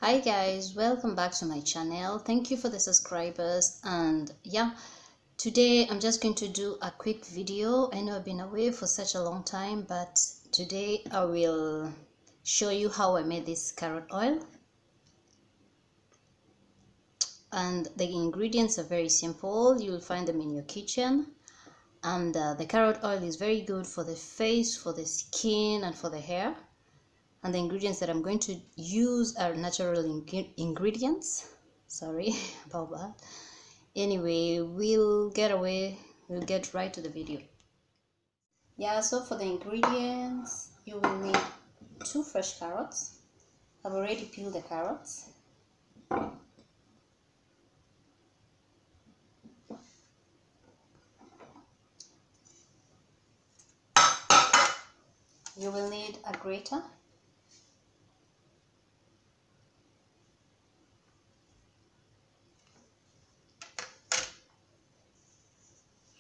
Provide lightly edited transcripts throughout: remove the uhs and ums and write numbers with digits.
Hi guys, welcome back to my channel. Thank you for the subscribers. And yeah, today I'm just going to do a quick video. I know I've been away for such a long time, but today I will show you how I made this carrot oil. And the ingredients are very simple. You'll find them in your kitchen. And the carrot oil is very good for the face, for the skin, and for the hair. And the ingredients that I'm going to use are natural ingredients. Sorry about that. Anyway, we'll get right to the video. Yeah, so for the ingredients, you will need 2 fresh carrots. I've already peeled the carrots. You will need a grater.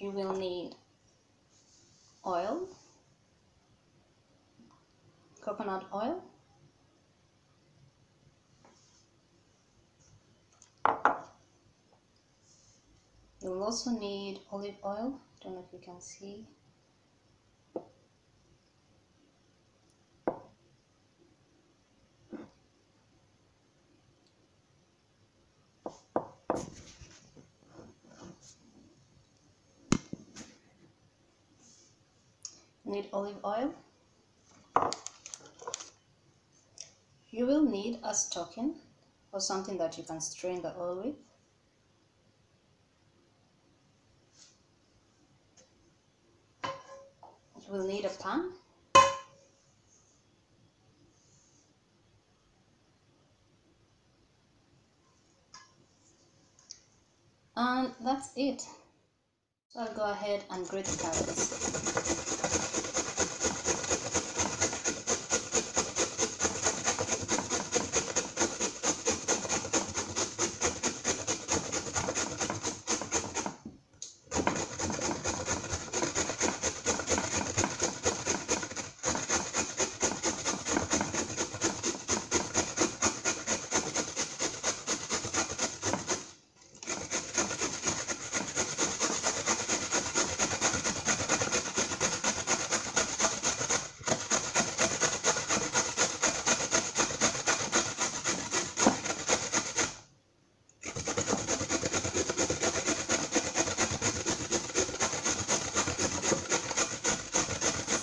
You will need oil, coconut oil. You will also need olive oil. Don't know if you can see. You need olive oil. You will need a stocking or something that you can strain the oil with. You will need a pan. And that's it. So I'll go ahead and grate the carrots.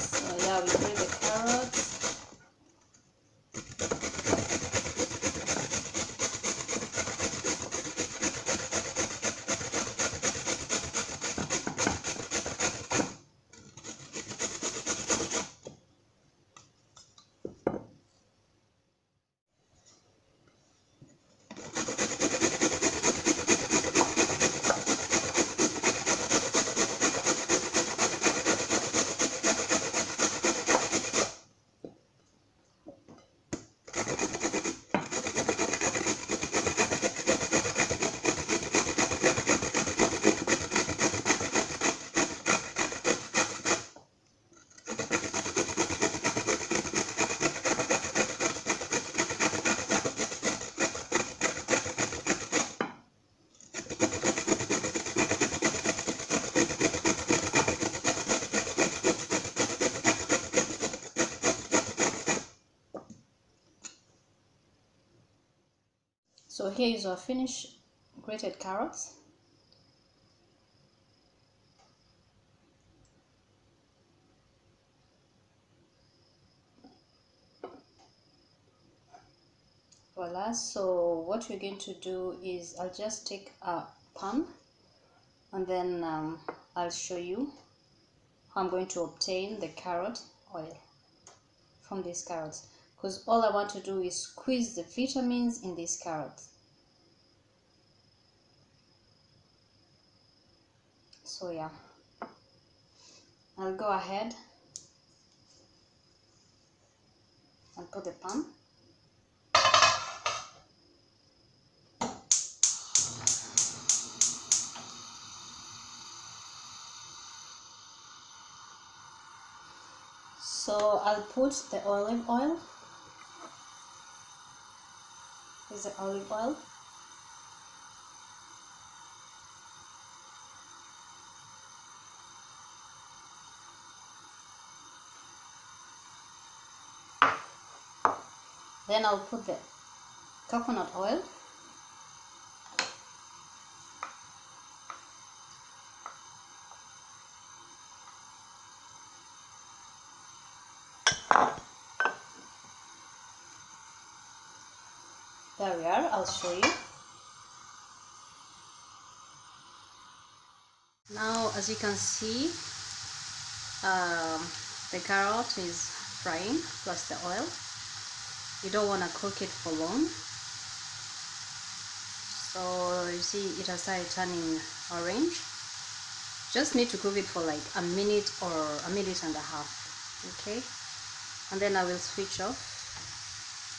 So yeah, we grate the carrots. So here is our finished grated carrots. Voila. So what we're going to do is I'll just take a pan and then I'll show you how I'm going to obtain the carrot oil from these carrots, because all I want to do is squeeze the vitamins in these carrots. So yeah, I'll go ahead and put the pan. So I'll put the olive oil. Here's the olive oil. Then I'll put the coconut oil. There we are, I'll show you. Now, as you can see, the carrot is frying plus the oil. You don't want to cook it for long. So you see it has started turning orange. Just need to cook it for like a minute or a minute and a half. Okay, and then I will switch off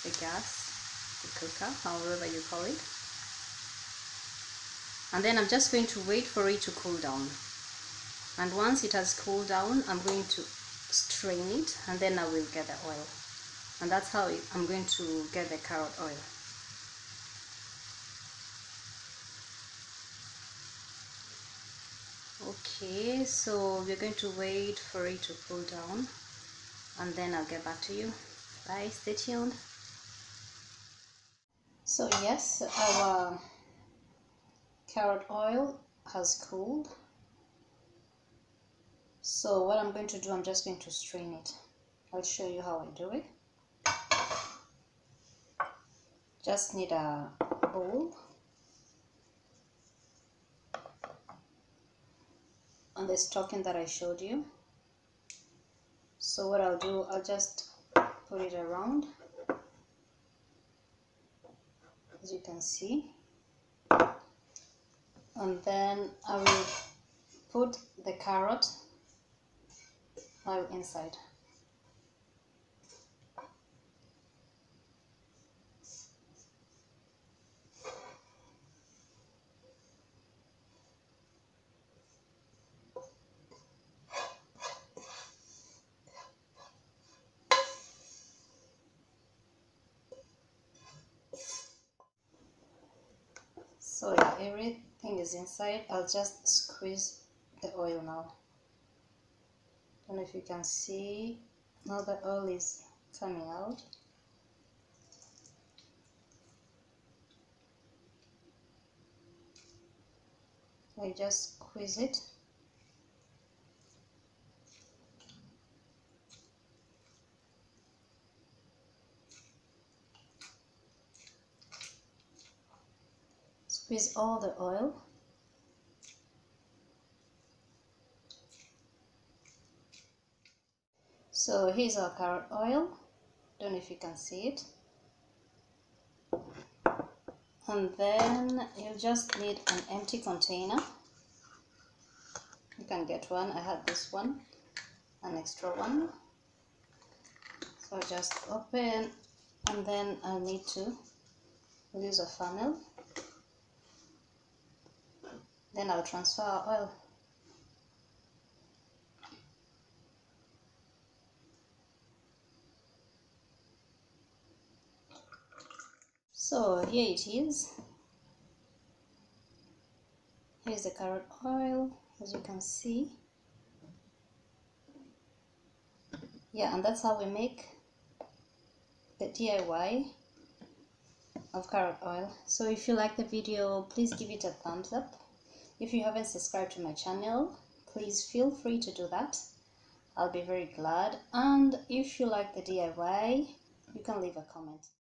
the gas, the cooker, however you call it. And then I'm just going to wait for it to cool down. And once it has cooled down, I'm going to strain it, and then I will get the oil. And that's how I'm going to get the carrot oil. Okay, so we're going to wait for it to cool down, and then I'll get back to you. Bye, stay tuned. So yes, our carrot oil has cooled. So what I'm going to do, I'm just going to strain it. I'll show you how I do it. Just need a bowl and the stocking that I showed you. So what I'll do, I'll just put it around, as you can see, and then I will put the carrot oil inside. So yeah, everything is inside. I'll just squeeze the oil now. Don't know if you can see, now the oil is coming out. I just squeeze it. Squeeze all the oil. So here's our carrot oil. Don't know if you can see it. And then you just need an empty container. You can get one. I had this one, an extra one. So just open, and then I'll need to use a funnel. Then I'll transfer our oil. So here it is. Here's the carrot oil, as you can see. Yeah, and that's how we make the DIY of carrot oil. So if you like the video, please give it a thumbs up. If you haven't subscribed to my channel, please feel free to do that. I'll be very glad. And if you like the DIY, you can leave a comment.